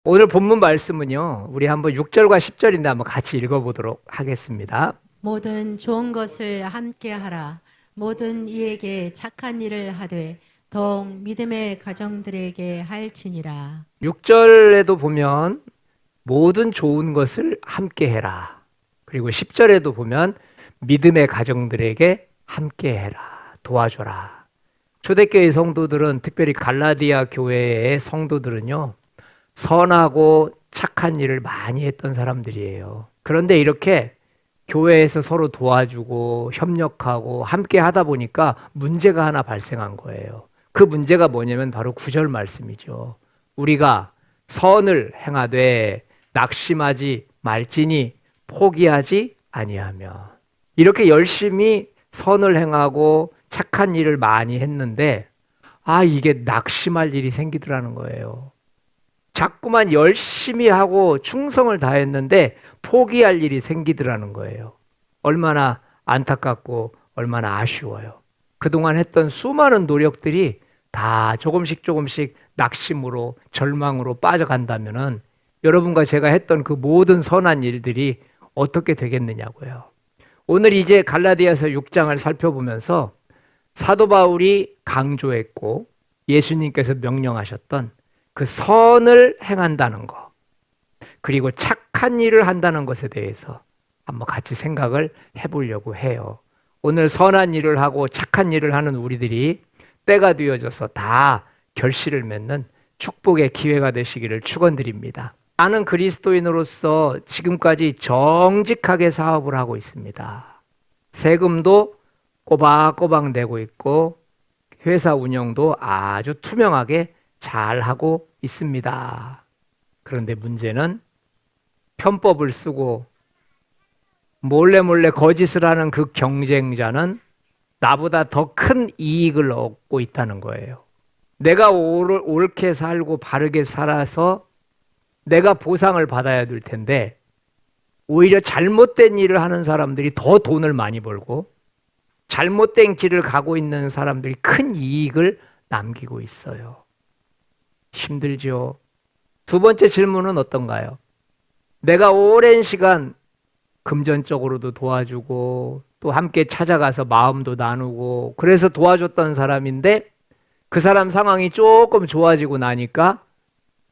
오늘 본문 말씀은요, 우리 한번 6절과 10절인데 한번 같이 읽어보도록 하겠습니다. 모든 좋은 것을 함께 하라. 모든 이에게 착한 일을 하되 더욱 믿음의 가정들에게 할지니라. 6절에도 보면 모든 좋은 것을 함께 해라. 그리고 10절에도 보면 믿음의 가정들에게 함께 해라. 도와줘라. 초대교회 성도들은, 특별히 갈라디아 교회의 성도들은요, 선하고 착한 일을 많이 했던 사람들이에요. 그런데 이렇게 교회에서 서로 도와주고 협력하고 함께 하다 보니까 문제가 하나 발생한 거예요. 그 문제가 뭐냐면 바로 9절 말씀이죠. 우리가 선을 행하되 낙심하지 말지니 포기하지 아니하며. 이렇게 열심히 선을 행하고 착한 일을 많이 했는데 이게 낙심할 일이 생기더라는 거예요. 자꾸만 열심히 하고 충성을 다했는데 포기할 일이 생기더라는 거예요. 얼마나 안타깝고 얼마나 아쉬워요. 그동안 했던 수많은 노력들이 다 조금씩 낙심으로 절망으로 빠져간다면은 여러분과 제가 했던 그 모든 선한 일들이 어떻게 되겠느냐고요. 오늘 이제 갈라디아서 6장을 살펴보면서 사도 바울이 강조했고 예수님께서 명령하셨던 그 선을 행한다는 것, 그리고 착한 일을 한다는 것에 대해서 한번 같이 생각을 해보려고 해요. 오늘 선한 일을 하고 착한 일을 하는 우리들이 때가 되어져서 다 결실을 맺는 축복의 기회가 되시기를 축원드립니다. 나는 그리스도인으로서 지금까지 정직하게 사업을 하고 있습니다. 세금도 꼬박꼬박 내고 있고 회사 운영도 아주 투명하게 잘 하고 있습니다. 그런데 문제는 편법을 쓰고 몰래 거짓을 하는 그 경쟁자는 나보다 더 큰 이익을 얻고 있다는 거예요. 내가 옳게 살고 바르게 살아서 내가 보상을 받아야 될 텐데 오히려 잘못된 일을 하는 사람들이 더 돈을 많이 벌고 잘못된 길을 가고 있는 사람들이 큰 이익을 남기고 있어요. 힘들죠. 두 번째 질문은 어떤가요? 내가 오랜 시간 금전적으로도 도와주고 또 함께 찾아가서 마음도 나누고 그래서 도와줬던 사람인데 그 사람 상황이 조금 좋아지고 나니까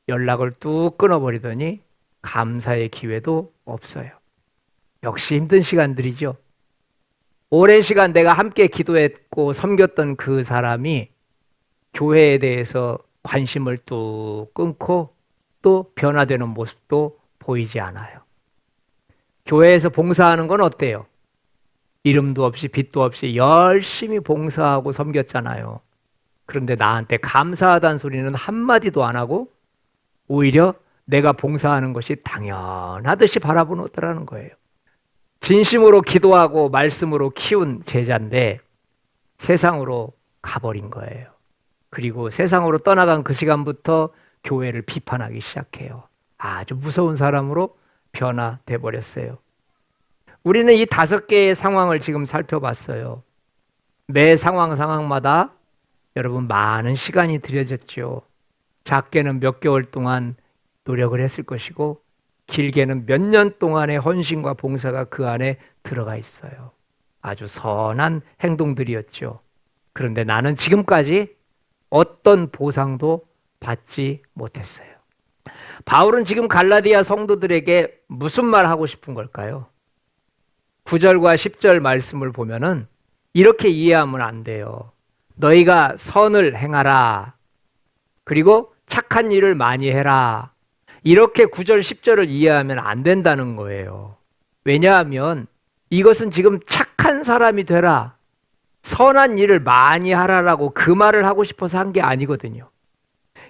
연락을 뚝 끊어버리더니 감사의 기회도 없어요. 역시 힘든 시간들이죠. 오랜 시간 내가 함께 기도했고 섬겼던 그 사람이 교회에 대해서 관심을 뚝 끊고 또 변화되는 모습도 보이지 않아요. 교회에서 봉사하는 건 어때요? 이름도 없이 빛도 없이 열심히 봉사하고 섬겼잖아요. 그런데 나한테 감사하다는 소리는 한마디도 안 하고 오히려 내가 봉사하는 것이 당연하듯이 바라보더라는 거예요. 진심으로 기도하고 말씀으로 키운 제자인데 세상으로 가버린 거예요. 그리고 세상으로 떠나간 그 시간부터 교회를 비판하기 시작해요. 아주 무서운 사람으로 변화돼 버렸어요. 우리는 이 5개의 상황을 지금 살펴봤어요. 매 상황마다 여러분 많은 시간이 들여졌죠. 작게는 몇 개월 동안 노력을 했을 것이고 길게는 몇 년 동안의 헌신과 봉사가 그 안에 들어가 있어요. 아주 선한 행동들이었죠. 그런데 나는 지금까지 어떤 보상도 받지 못했어요. 바울은 지금 갈라디아 성도들에게 무슨 말 하고 싶은 걸까요? 9절과 10절 말씀을 보면은 이렇게 이해하면 안 돼요. 너희가 선을 행하라. 그리고 착한 일을 많이 해라. 이렇게 9절, 10절을 이해하면 안 된다는 거예요. 왜냐하면 이것은 지금 착한 사람이 되라. 선한 일을 많이 하라라고 그 말을 하고 싶어서 한 게 아니거든요.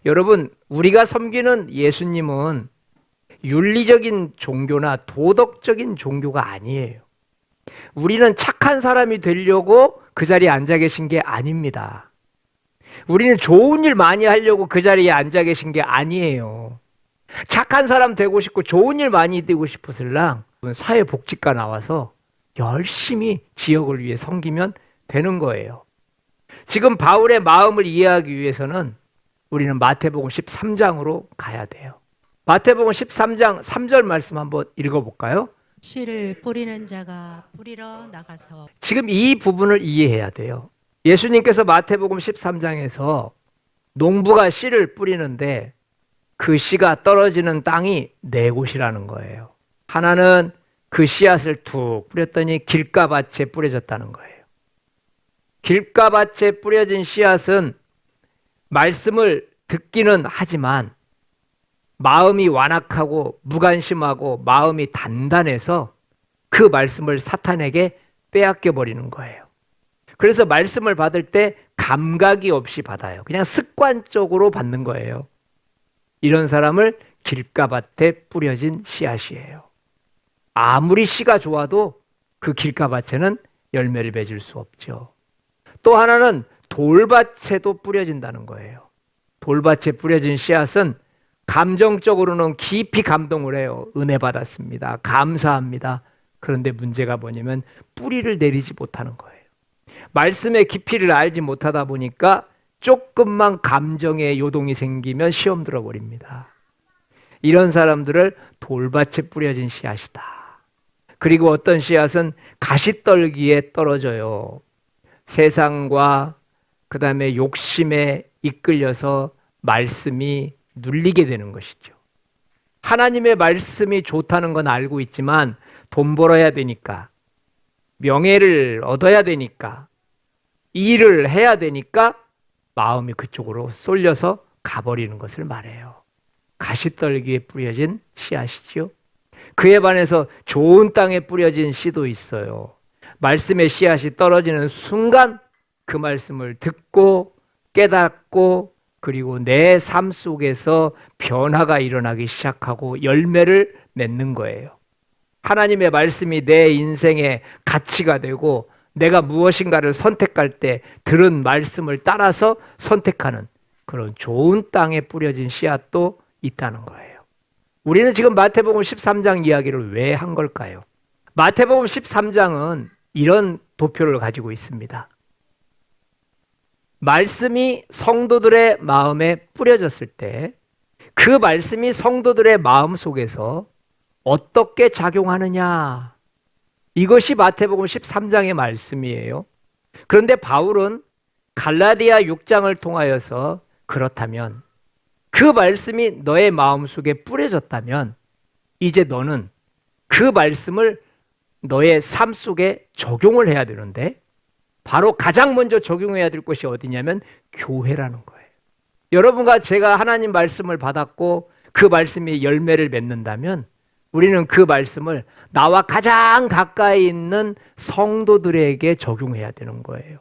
여러분, 우리가 섬기는 예수님은 윤리적인 종교나 도덕적인 종교가 아니에요. 우리는 착한 사람이 되려고 그 자리에 앉아 계신 게 아닙니다. 우리는 좋은 일 많이 하려고 그 자리에 앉아 계신 게 아니에요. 착한 사람 되고 싶고 좋은 일 많이 되고 싶으실랑 사회복지과 나와서 열심히 지역을 위해 섬기면 되는 거예요. 지금 바울의 마음을 이해하기 위해서는 우리는 마태복음 13장으로 가야 돼요. 마태복음 13장 3절 말씀 한번 읽어볼까요? 씨를 뿌리는 자가 뿌리러 나가서 지금 이 부분을 이해해야 돼요. 예수님께서 마태복음 13장에서 농부가 씨를 뿌리는데 그 씨가 떨어지는 땅이 네 곳이라는 거예요. 하나는 그 씨앗을 툭 뿌렸더니 길가밭에 뿌려졌다는 거예요. 길가밭에 뿌려진 씨앗은 말씀을 듣기는 하지만 마음이 완악하고 무관심하고 마음이 단단해서 그 말씀을 사탄에게 빼앗겨 버리는 거예요. 그래서 말씀을 받을 때 감각이 없이 받아요. 그냥 습관적으로 받는 거예요. 이런 사람을 길가밭에 뿌려진 씨앗이에요. 아무리 씨가 좋아도 그 길가밭에는 열매를 맺을 수 없죠. 또 하나는 돌밭에도 뿌려진다는 거예요. 돌밭에 뿌려진 씨앗은 감정적으로는 깊이 감동을 해요. 은혜 받았습니다. 감사합니다. 그런데 문제가 뭐냐면 뿌리를 내리지 못하는 거예요. 말씀의 깊이를 알지 못하다 보니까 조금만 감정의 요동이 생기면 시험 들어버립니다. 이런 사람들을 돌밭에 뿌려진 씨앗이다. 그리고 어떤 씨앗은 가시떨기에 떨어져요. 세상과 그 다음에 욕심에 이끌려서 말씀이 눌리게 되는 것이죠. 하나님의 말씀이 좋다는 건 알고 있지만 돈 벌어야 되니까, 명예를 얻어야 되니까, 일을 해야 되니까 마음이 그쪽으로 쏠려서 가버리는 것을 말해요. 가시떨기에 뿌려진 씨앗이지요. 그에 반해서 좋은 땅에 뿌려진 씨도 있어요. 말씀의 씨앗이 떨어지는 순간 그 말씀을 듣고 깨닫고 그리고 내 삶 속에서 변화가 일어나기 시작하고 열매를 맺는 거예요. 하나님의 말씀이 내 인생의 가치가 되고 내가 무엇인가를 선택할 때 들은 말씀을 따라서 선택하는 그런 좋은 땅에 뿌려진 씨앗도 있다는 거예요. 우리는 지금 마태복음 13장 이야기를 왜 한 걸까요? 마태복음 13장은 이런 도표를 가지고 있습니다. 말씀이 성도들의 마음에 뿌려졌을 때 그 말씀이 성도들의 마음 속에서 어떻게 작용하느냐, 이것이 마태복음 13장의 말씀이에요. 그런데 바울은 갈라디아 6장을 통하여서 그렇다면 그 말씀이 너의 마음속에 뿌려졌다면 이제 너는 그 말씀을 너의 삶 속에 적용을 해야 되는데 바로 가장 먼저 적용해야 될 것이 어디냐면 교회라는 거예요. 여러분과 제가 하나님 말씀을 받았고 그 말씀이 열매를 맺는다면 우리는 그 말씀을 나와 가장 가까이 있는 성도들에게 적용해야 되는 거예요.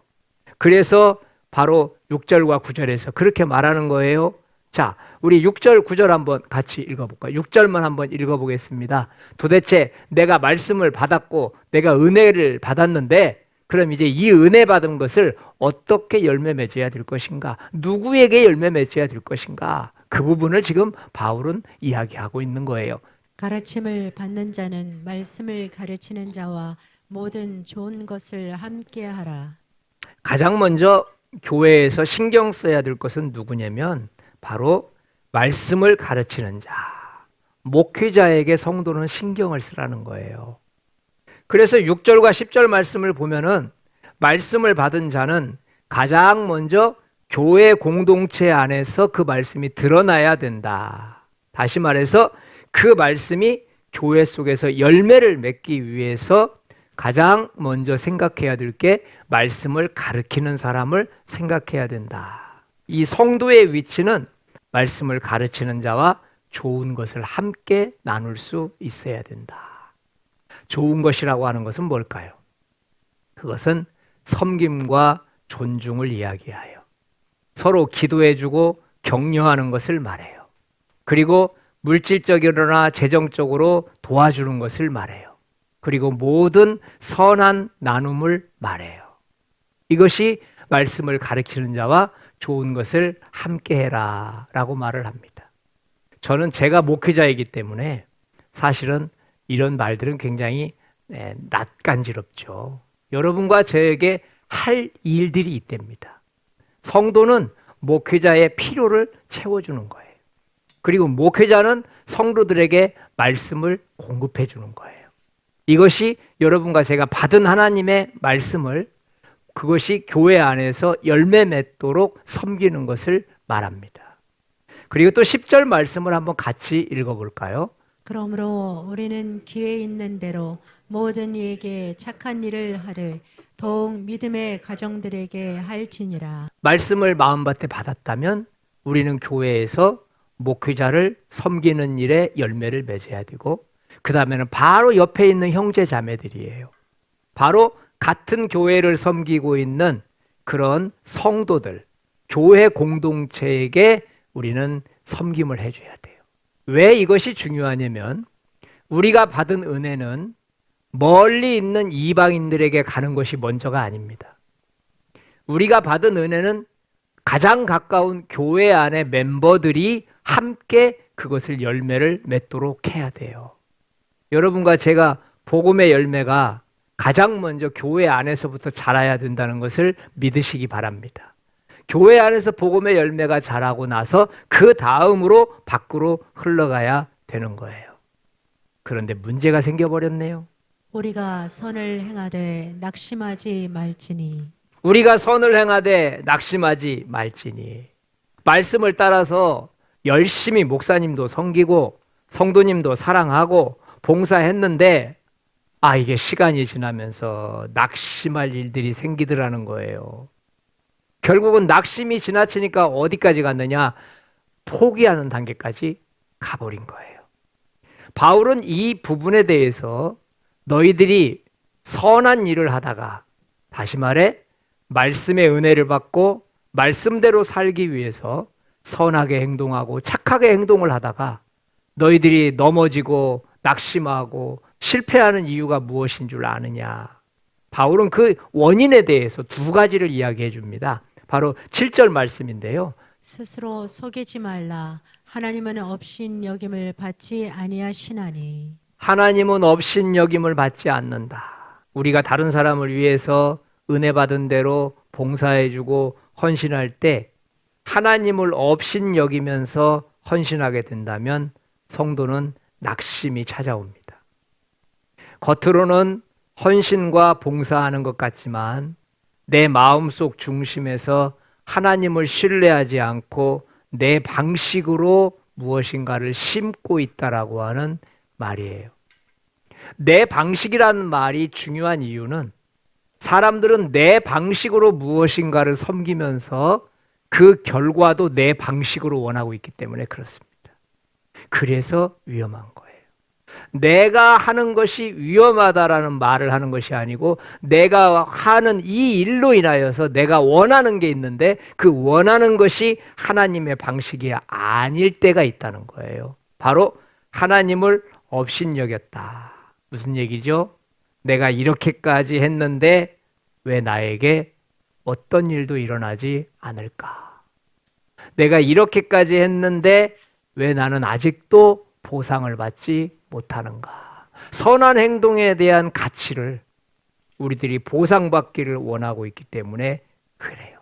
그래서 바로 6절과 9절에서 그렇게 말하는 거예요. 자, 우리 6절, 9절 한번 같이 읽어볼까요? 6절만 한번 읽어보겠습니다. 도대체 내가 말씀을 받았고 내가 은혜를 받았는데 그럼 이제 이 은혜 받은 것을 어떻게 열매 맺어야 될 것인가? 누구에게 열매 맺어야 될 것인가? 그 부분을 지금 바울은 이야기하고 있는 거예요. 가르침을 받는 자는 말씀을 가르치는 자와 모든 좋은 것을 함께 하라. 가장 먼저 교회에서 신경 써야 될 것은 누구냐면 바로 말씀을 가르치는 자, 목회자에게 성도는 신경을 쓰라는 거예요. 그래서 6절과 10절 말씀을 보면은 말씀을 받은 자는 가장 먼저 교회 공동체 안에서 그 말씀이 드러나야 된다. 다시 말해서 그 말씀이 교회 속에서 열매를 맺기 위해서 가장 먼저 생각해야 될 게 말씀을 가르치는 사람을 생각해야 된다. 이 성도의 위치는 말씀을 가르치는 자와 좋은 것을 함께 나눌 수 있어야 된다. 좋은 것이라고 하는 것은 뭘까요? 그것은 섬김과 존중을 이야기하여 서로 기도해주고 격려하는 것을 말해요. 그리고 물질적으로나 재정적으로 도와주는 것을 말해요. 그리고 모든 선한 나눔을 말해요. 이것이 말씀을 가르치는 자와 좋은 것을 함께해라 라고 말을 합니다. 저는 제가 목회자이기 때문에 사실은 이런 말들은 굉장히 낯간지럽죠. 여러분과 저에게 할 일들이 있답니다. 성도는 목회자의 필요를 채워주는 거예요. 그리고 목회자는 성도들에게 말씀을 공급해 주는 거예요. 이것이 여러분과 제가 받은 하나님의 말씀을 그것이 교회 안에서 열매 맺도록 섬기는 것을 말합니다. 그리고 또 10절 말씀을 한번 같이 읽어볼까요? 그러므로 우리는 기회 있는 대로 모든 이에게 착한 일을 하되 더욱 믿음의 가정들에게 할지니라. 말씀을 마음밭에 받았다면 우리는 교회에서 목회자를 섬기는 일에 열매를 맺어야 되고, 그 다음에는 바로 옆에 있는 형제 자매들이에요. 바로 같은 교회를 섬기고 있는 그런 성도들, 교회 공동체에게 우리는 섬김을 해줘야 돼요. 왜 이것이 중요하냐면 우리가 받은 은혜는 멀리 있는 이방인들에게 가는 것이 먼저가 아닙니다. 우리가 받은 은혜는 가장 가까운 교회 안의 멤버들이 함께 그것을 열매를 맺도록 해야 돼요. 여러분과 제가 복음의 열매가 가장 먼저 교회 안에서부터 자라야 된다는 것을 믿으시기 바랍니다. 교회 안에서 복음의 열매가 자라고 나서 그 다음으로 밖으로 흘러가야 되는 거예요. 그런데 문제가 생겨버렸네요. 우리가 선을 행하되 낙심하지 말지니. 우리가 선을 행하되 낙심하지 말지니. 말씀을 따라서 열심히 목사님도 섬기고 성도님도 사랑하고 봉사했는데 이게 시간이 지나면서 낙심할 일들이 생기더라는 거예요. 결국은 낙심이 지나치니까 어디까지 갔느냐? 포기하는 단계까지 가버린 거예요. 바울은 이 부분에 대해서 너희들이 선한 일을 하다가, 다시 말해 말씀의 은혜를 받고 말씀대로 살기 위해서 선하게 행동하고 착하게 행동을 하다가 너희들이 넘어지고 낙심하고 실패하는 이유가 무엇인 줄 아느냐? 바울은 그 원인에 대해서 두 가지를 이야기해 줍니다. 바로 7절 말씀인데요. 스스로 속이지 말라. 하나님은 업신여김을 받지 아니하시나니. 하나님은 업신여김을 받지 않는다. 우리가 다른 사람을 위해서 은혜 받은 대로 봉사해 주고 헌신할 때 하나님을 업신여기면서 헌신하게 된다면 성도는 낙심이 찾아옵니다. 겉으로는 헌신과 봉사하는 것 같지만 내 마음속 중심에서 하나님을 신뢰하지 않고 내 방식으로 무엇인가를 심고 있다라고 하는 말이에요. 내 방식이라는 말이 중요한 이유는 사람들은 내 방식으로 무엇인가를 섬기면서 그 결과도 내 방식으로 원하고 있기 때문에 그렇습니다. 그래서 위험한 거예요. 내가 하는 것이 위험하다라는 말을 하는 것이 아니고 내가 하는 이 일로 인하여서 내가 원하는 게 있는데 그 원하는 것이 하나님의 방식이 아닐 때가 있다는 거예요. 바로 하나님을 업신여겼다. 무슨 얘기죠? 내가 이렇게까지 했는데 왜 나에게 어떤 일도 일어나지 않을까? 내가 이렇게까지 했는데 왜 나는 아직도 보상을 받지 못하는가? 선한 행동에 대한 가치를 우리들이 보상받기를 원하고 있기 때문에 그래요.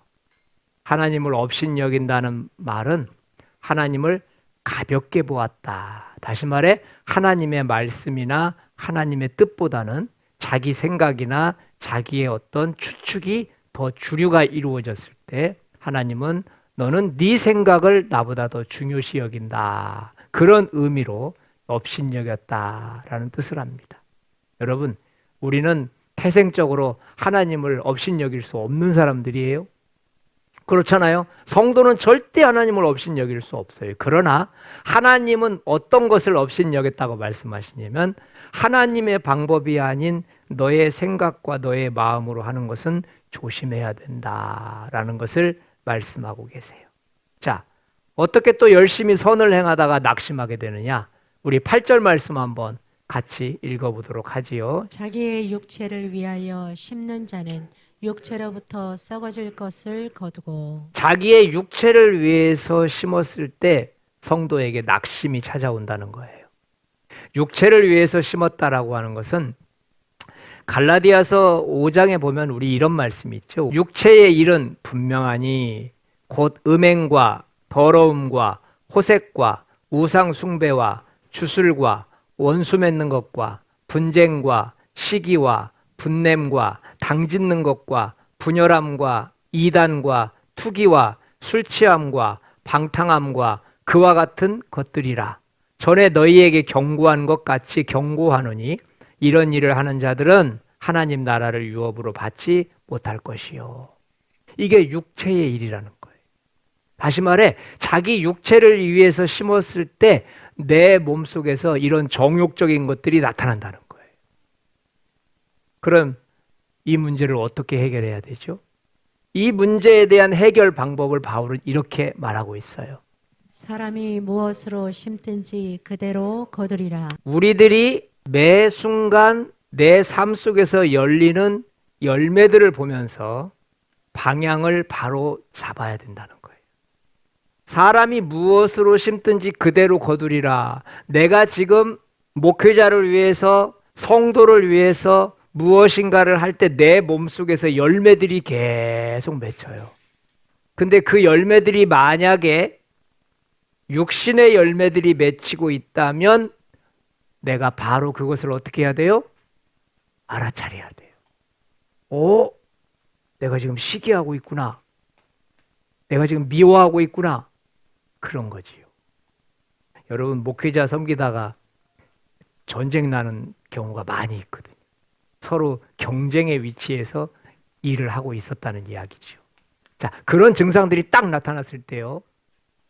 하나님을 업신여긴다는 말은 하나님을 가볍게 보았다. 다시 말해 하나님의 말씀이나 하나님의 뜻보다는 자기 생각이나 자기의 어떤 추측이 더 주류가 이루어졌을 때 하나님은 너는 네 생각을 나보다 더 중요시 여긴다. 그런 의미로 업신여겼다라는 뜻을 합니다. 여러분, 우리는 태생적으로 하나님을 업신여길 수 없는 사람들이에요. 그렇잖아요. 성도는 절대 하나님을 업신여길 수 없어요. 그러나 하나님은 어떤 것을 업신여겼다고 말씀하시냐면 하나님의 방법이 아닌 너의 생각과 너의 마음으로 하는 것은 조심해야 된다라는 것을 말씀하고 계세요. 자, 어떻게 또 열심히 선을 행하다가 낙심하게 되느냐? 우리 8절 말씀 한번 같이 읽어보도록 하지요. 자기의 육체를 위하여 심는 자는 육체로부터 썩어질 것을 거두고. 자기의 육체를 위해서 심었을 때 성도에게 낙심이 찾아온다는 거예요. 육체를 위해서 심었다라고 하는 것은 갈라디아서 5장에 보면 우리 이런 말씀이 있죠. 육체의 일은 분명하니 곧 음행과 더러움과 호색과 우상 숭배와 주술과 원수 맺는 것과 분쟁과 시기와 분냄과 당짓는 것과 분열함과 이단과 투기와 술 취함과 방탕함과 그와 같은 것들이라. 전에 너희에게 경고한 것 같이 경고하노니 이런 일을 하는 자들은 하나님 나라를 유업으로 받지 못할 것이요. 이게 육체의 일이라는 거예요. 다시 말해 자기 육체를 위해서 심었을 때 내 몸속에서 이런 정욕적인 것들이 나타난다는 거예요. 그럼 이 문제를 어떻게 해결해야 되죠? 이 문제에 대한 해결 방법을 바울은 이렇게 말하고 있어요. 사람이 무엇으로 심든지 그대로 거두리라. 우리들이 매 순간 내 삶 속에서 열리는 열매들을 보면서 방향을 바로 잡아야 된다는 거예요. 사람이 무엇으로 심든지 그대로 거두리라. 내가 지금 목회자를 위해서, 성도를 위해서 무엇인가를 할 때 내 몸속에서 열매들이 계속 맺혀요. 근데 그 열매들이 만약에 육신의 열매들이 맺히고 있다면 내가 바로 그것을 어떻게 해야 돼요? 알아차려야 돼요. 오, 내가 지금 시기하고 있구나. 내가 지금 미워하고 있구나. 그런 거지요. 여러분, 목회자 섬기다가 전쟁 나는 경우가 많이 있거든요. 서로 경쟁의 위치에서 일을 하고 있었다는 이야기죠. 자, 그런 증상들이 딱 나타났을 때요.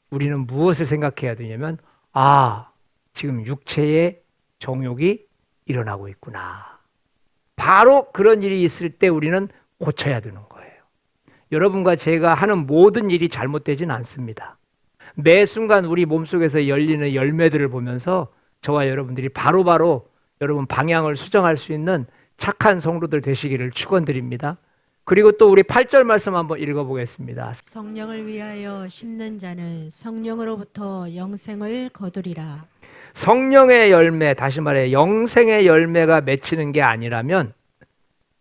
우리는 무엇을 생각해야 되냐면, 아, 지금 육체의 정욕이 일어나고 있구나. 바로 그런 일이 있을 때 우리는 고쳐야 되는 거예요. 여러분과 제가 하는 모든 일이 잘못되진 않습니다. 매 순간 우리 몸속에서 열리는 열매들을 보면서 저와 여러분들이 바로바로 여러분 방향을 수정할 수 있는 착한 성도들 되시기를 축원드립니다. 그리고 또 우리 8절 말씀 한번 읽어보겠습니다. 성령을 위하여 심는 자는 성령으로부터 영생을 거두리라. 성령의 열매, 다시 말해 영생의 열매가 맺히는 게 아니라면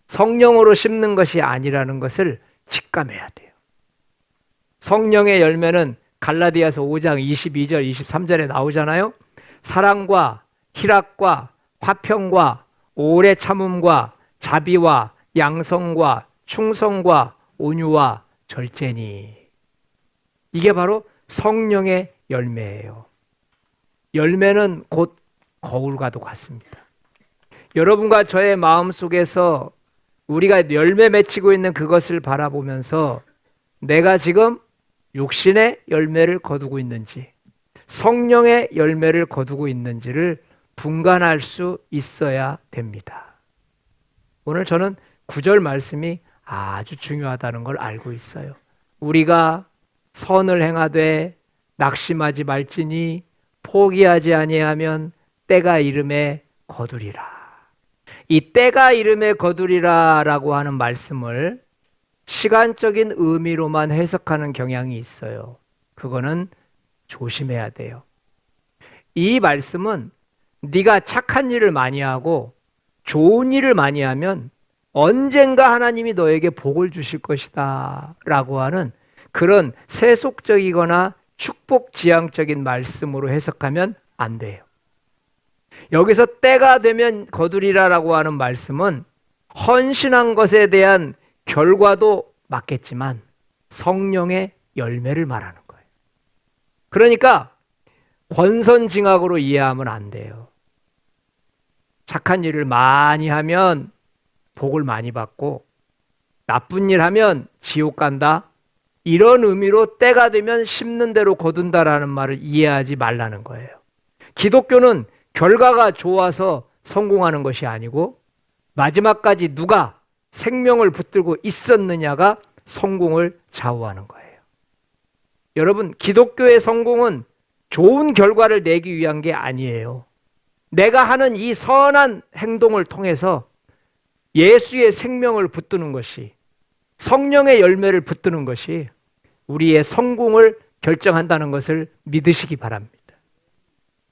성령으로 심는 것이 아니라는 것을 직감해야 돼요. 성령의 열매는 갈라디아서 5장 22절 23절에 나오잖아요. 사랑과 희락과 화평과 오래 참음과 자비와 양성과 충성과 온유와 절제니. 이게 바로 성령의 열매예요. 열매는 곧 거울과도 같습니다. 여러분과 저의 마음속에서 우리가 열매 맺히고 있는 그것을 바라보면서 내가 지금 육신의 열매를 거두고 있는지 성령의 열매를 거두고 있는지를 분간할 수 있어야 됩니다. 오늘 저는 9절 말씀이 아주 중요하다는 걸 알고 있어요. 우리가 선을 행하되 낙심하지 말지니 포기하지 아니하면 때가 이름에 거두리라. 이 때가 이름에 거두리라라고 하는 말씀을 시간적인 의미로만 해석하는 경향이 있어요. 그거는 조심해야 돼요. 이 말씀은 네가 착한 일을 많이 하고 좋은 일을 많이 하면 언젠가 하나님이 너에게 복을 주실 것이다 라고 하는 그런 세속적이거나 축복지향적인 말씀으로 해석하면 안 돼요. 여기서 때가 되면 거두리라라고 하는 말씀은 헌신한 것에 대한 결과도 맞겠지만 성령의 열매를 말하는 거예요. 그러니까 권선징악으로 이해하면 안 돼요. 착한 일을 많이 하면 복을 많이 받고 나쁜 일 하면 지옥 간다. 이런 의미로 때가 되면 심는 대로 거둔다라는 말을 이해하지 말라는 거예요. 기독교는 결과가 좋아서 성공하는 것이 아니고 마지막까지 누가 생명을 붙들고 있었느냐가 성공을 좌우하는 거예요. 여러분, 기독교의 성공은 좋은 결과를 내기 위한 게 아니에요. 내가 하는 이 선한 행동을 통해서 예수의 생명을 붙드는 것이, 성령의 열매를 붙드는 것이 우리의 성공을 결정한다는 것을 믿으시기 바랍니다.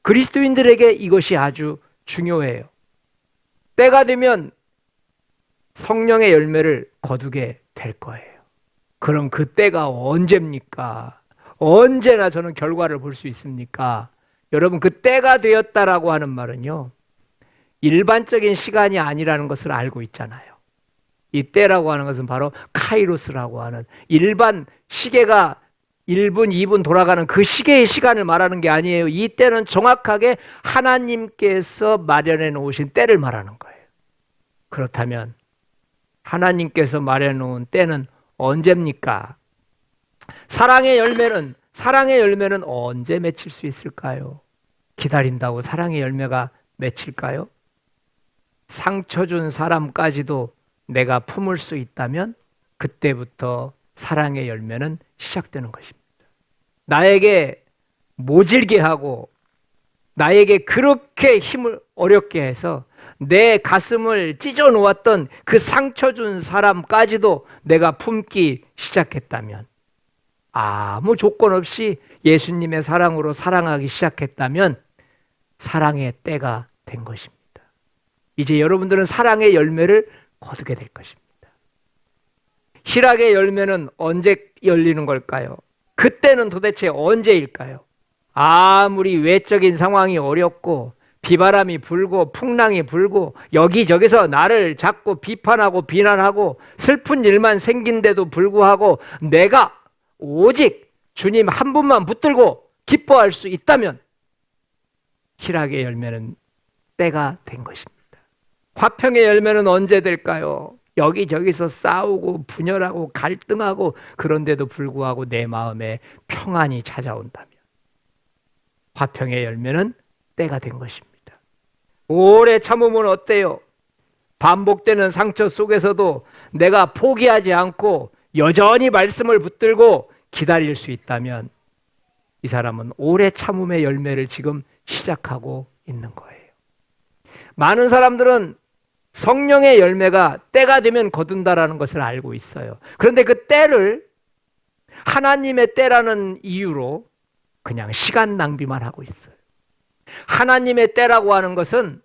그리스도인들에게 이것이 아주 중요해요. 때가 되면 성령의 열매를 거두게 될 거예요. 그럼 그 때가 언제입니까? 언제나 저는 결과를 볼 수 있습니까? 여러분, 그 때가 되었다라고 하는 말은요, 일반적인 시간이 아니라는 것을 알고 있잖아요. 이 때라고 하는 것은 바로 카이로스라고 하는 일반 시계가 1분, 2분 돌아가는 그 시계의 시간을 말하는 게 아니에요. 이 때는 정확하게 하나님께서 마련해 놓으신 때를 말하는 거예요. 그렇다면 하나님께서 마련해 놓은 때는 언제입니까? 사랑의 열매는 언제 맺힐 수 있을까요? 기다린다고 사랑의 열매가 맺힐까요? 상처 준 사람까지도 내가 품을 수 있다면 그때부터 사랑의 열매는 시작되는 것입니다. 나에게 모질게 하고 나에게 그렇게 힘을 어렵게 해서 내 가슴을 찢어 놓았던 그 상처 준 사람까지도 내가 품기 시작했다면, 아무 조건 없이 예수님의 사랑으로 사랑하기 시작했다면 사랑의 때가 된 것입니다. 이제 여러분들은 사랑의 열매를 거두게 될 것입니다. 희락의 열매는 언제 열리는 걸까요? 그때는 도대체 언제일까요? 아무리 외적인 상황이 어렵고 비바람이 불고 풍랑이 불고 여기저기서 나를 자꾸 비판하고 비난하고 슬픈 일만 생긴데도 불구하고 내가 오직 주님 한 분만 붙들고 기뻐할 수 있다면 희락의 열매는 때가 된 것입니다. 화평의 열매는 언제 될까요? 여기저기서 싸우고 분열하고 갈등하고 그런데도 불구하고 내 마음에 평안이 찾아온다면 화평의 열매는 때가 된 것입니다. 오래 참으면 어때요? 반복되는 상처 속에서도 내가 포기하지 않고 여전히 말씀을 붙들고 기다릴 수 있다면 이 사람은 오래 참음의 열매를 지금 시작하고 있는 거예요. 많은 사람들은 성령의 열매가 때가 되면 거둔다라는 것을 알고 있어요. 그런데 그 때를 하나님의 때라는 이유로 그냥 시간 낭비만 하고 있어요. 하나님의 때라고 하는 것은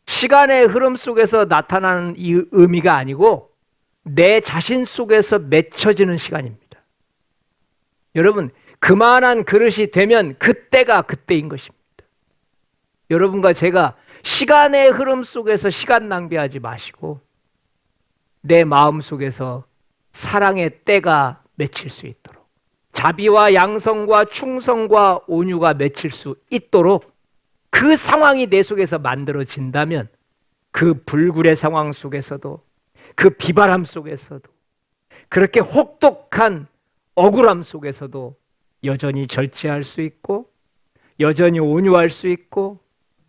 시간의 흐름 속에서 나타나는 이 의미가 아니고 내 자신 속에서 맺혀지는 시간입니다. 여러분, 그만한 그릇이 되면 그때가 그때인 것입니다. 여러분과 제가 시간의 흐름 속에서 시간 낭비하지 마시고 내 마음 속에서 사랑의 때가 맺힐 수 있도록, 자비와 양성과 충성과 온유가 맺힐 수 있도록 그 상황이 내 속에서 만들어진다면 그 불굴의 상황 속에서도 그 비바람 속에서도 그렇게 혹독한 억울함 속에서도 여전히 절제할 수 있고 여전히 온유할 수 있고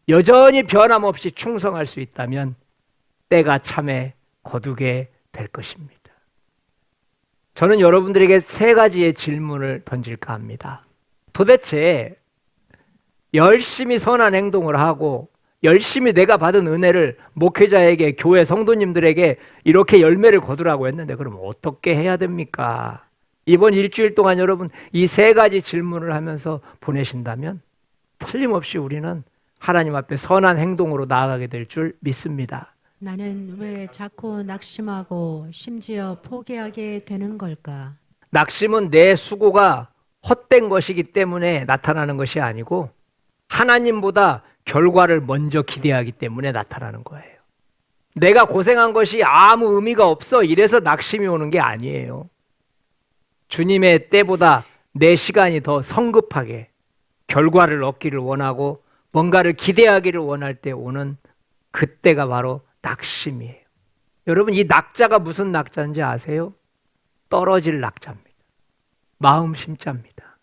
여전히 변함없이 충성할 수 있다면 때가 참에 거두게 될 것입니다. 저는 여러분들에게 세 가지의 질문을 던질까 합니다. 도대체 열심히 선한 행동을 하고 열심히 내가 받은 은혜를 목회자에게, 교회 성도님들에게 이렇게 열매를 거두라고 했는데 그럼 어떻게 해야 됩니까? 이번 일주일 동안 여러분 이 세 가지 질문을 하면서 보내신다면 틀림없이 우리는 하나님 앞에 선한 행동으로 나아가게 될 줄 믿습니다. 나는 왜 자꾸 낙심하고 심지어 포기하게 되는 걸까? 낙심은 내 수고가 헛된 것이기 때문에 나타나는 것이 아니고 하나님보다 결과를 먼저 기대하기 때문에 나타나는 거예요. 내가 고생한 것이 아무 의미가 없어 이래서 낙심이 오는 게 아니에요. 주님의 때보다 내 시간이 더 성급하게 결과를 얻기를 원하고 뭔가를 기대하기를 원할 때 오는 그때가 바로 낙심이에요. 여러분, 이 낙자가 무슨 낙자인지 아세요? 떨어질 낙자입니다. 마음 심자입니다.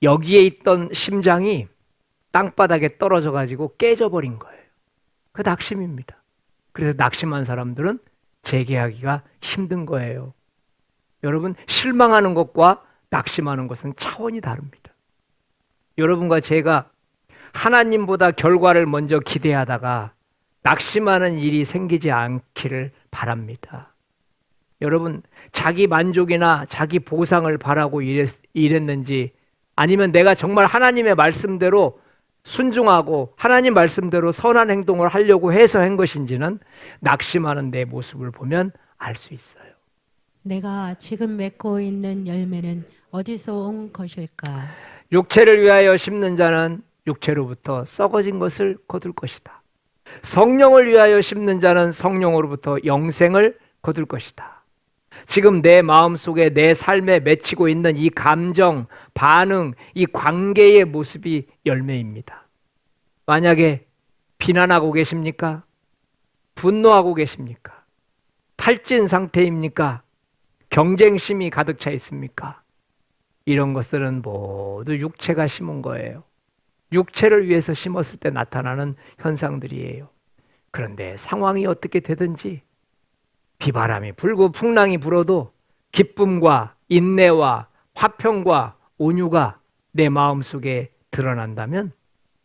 여기에 있던 심장이 땅바닥에 떨어져 가지고 깨져버린 거예요. 그 낙심입니다. 그래서 낙심한 사람들은 재개하기가 힘든 거예요. 여러분, 실망하는 것과 낙심하는 것은 차원이 다릅니다. 여러분과 제가 하나님보다 결과를 먼저 기대하다가 낙심하는 일이 생기지 않기를 바랍니다. 여러분, 자기 만족이나 자기 보상을 바라고 일했는지 아니면 내가 정말 하나님의 말씀대로 순종하고 하나님 말씀대로 선한 행동을 하려고 해서 한 것인지는 낙심하는 내 모습을 보면 알 수 있어요. 내가 지금 맺고 있는 열매는 어디서 온 것일까? 육체를 위하여 심는 자는 육체로부터 썩어진 것을 거둘 것이다. 성령을 위하여 심는 자는 성령으로부터 영생을 거둘 것이다. 지금 내 마음속에 내 삶에 맺히고 있는 이 감정, 반응, 이 관계의 모습이 열매입니다. 만약에 비난하고 계십니까? 분노하고 계십니까? 탈진 상태입니까? 경쟁심이 가득 차 있습니까? 이런 것들은 모두 육체가 심은 거예요. 육체를 위해서 심었을 때 나타나는 현상들이에요. 그런데 상황이 어떻게 되든지 비바람이 불고 풍랑이 불어도 기쁨과 인내와 화평과 온유가 내 마음속에 드러난다면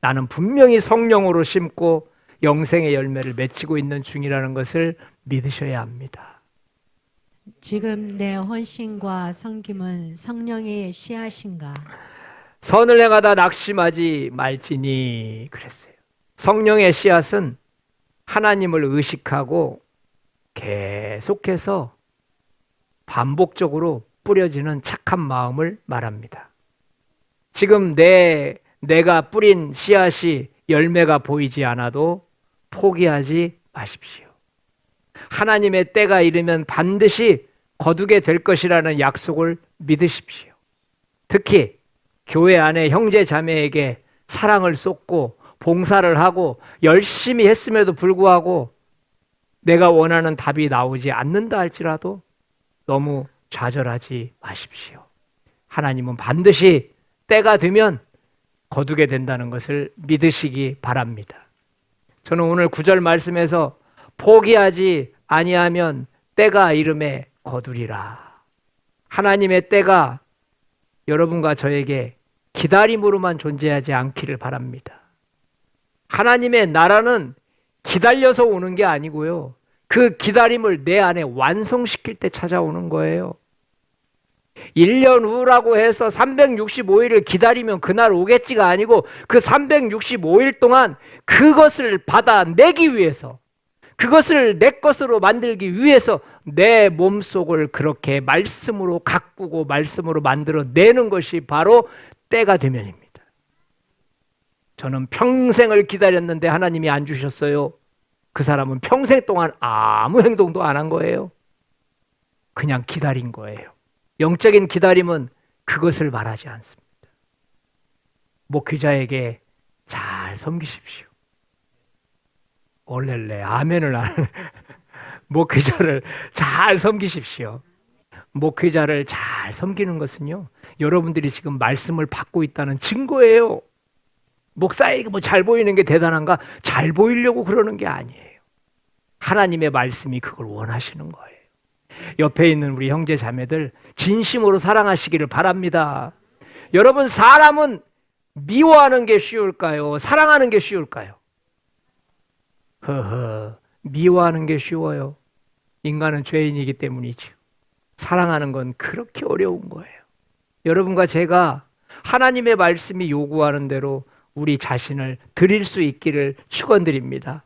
나는 분명히 성령으로 심고 영생의 열매를 맺히고 있는 중이라는 것을 믿으셔야 합니다. 지금 내 헌신과 섬김은 성령의 씨앗인가? 선을 행하다 낙심하지 말지니 그랬어요. 성령의 씨앗은 하나님을 의식하고 계속해서 반복적으로 뿌려지는 착한 마음을 말합니다. 지금 내가 뿌린 씨앗이 열매가 보이지 않아도 포기하지 마십시오. 하나님의 때가 이르면 반드시 거두게 될 것이라는 약속을 믿으십시오. 특히 교회 안에 형제 자매에게 사랑을 쏟고 봉사를 하고 열심히 했음에도 불구하고 내가 원하는 답이 나오지 않는다 할지라도 너무 좌절하지 마십시오. 하나님은 반드시 때가 되면 거두게 된다는 것을 믿으시기 바랍니다. 저는 오늘 9절 말씀에서 포기하지 아니하면 때가 이름에 거두리라. 하나님의 때가 여러분과 저에게 기다림으로만 존재하지 않기를 바랍니다. 하나님의 나라는 기다려서 오는 게 아니고요. 그 기다림을 내 안에 완성시킬 때 찾아오는 거예요. 1년 후라고 해서 365일을 기다리면 그날 오겠지가 아니고 그 365일 동안 그것을 받아내기 위해서 그것을 내 것으로 만들기 위해서 내 몸속을 그렇게 말씀으로 가꾸고 말씀으로 만들어내는 것이 바로 때가 되면입니다. 저는 평생을 기다렸는데 하나님이 안 주셨어요. 그 사람은 평생 동안 아무 행동도 안 한 거예요. 그냥 기다린 거예요. 영적인 기다림은 그것을 말하지 않습니다. 목회자에게 잘 섬기십시오. 올렐레 아멘을 하는 목회자를 잘 섬기십시오. 목회자를 잘 섬기는 것은요, 여러분들이 지금 말씀을 받고 있다는 증거예요. 목사에게 뭐 잘 보이는 게 대단한가? 잘 보이려고 그러는 게 아니에요. 하나님의 말씀이 그걸 원하시는 거예요. 옆에 있는 우리 형제 자매들 진심으로 사랑하시기를 바랍니다. 여러분, 사람은 미워하는 게 쉬울까요? 사랑하는 게 쉬울까요? 미워하는 게 쉬워요. 인간은 죄인이기 때문이죠. 사랑하는 건 그렇게 어려운 거예요. 여러분과 제가 하나님의 말씀이 요구하는 대로 우리 자신을 드릴 수 있기를 축원드립니다.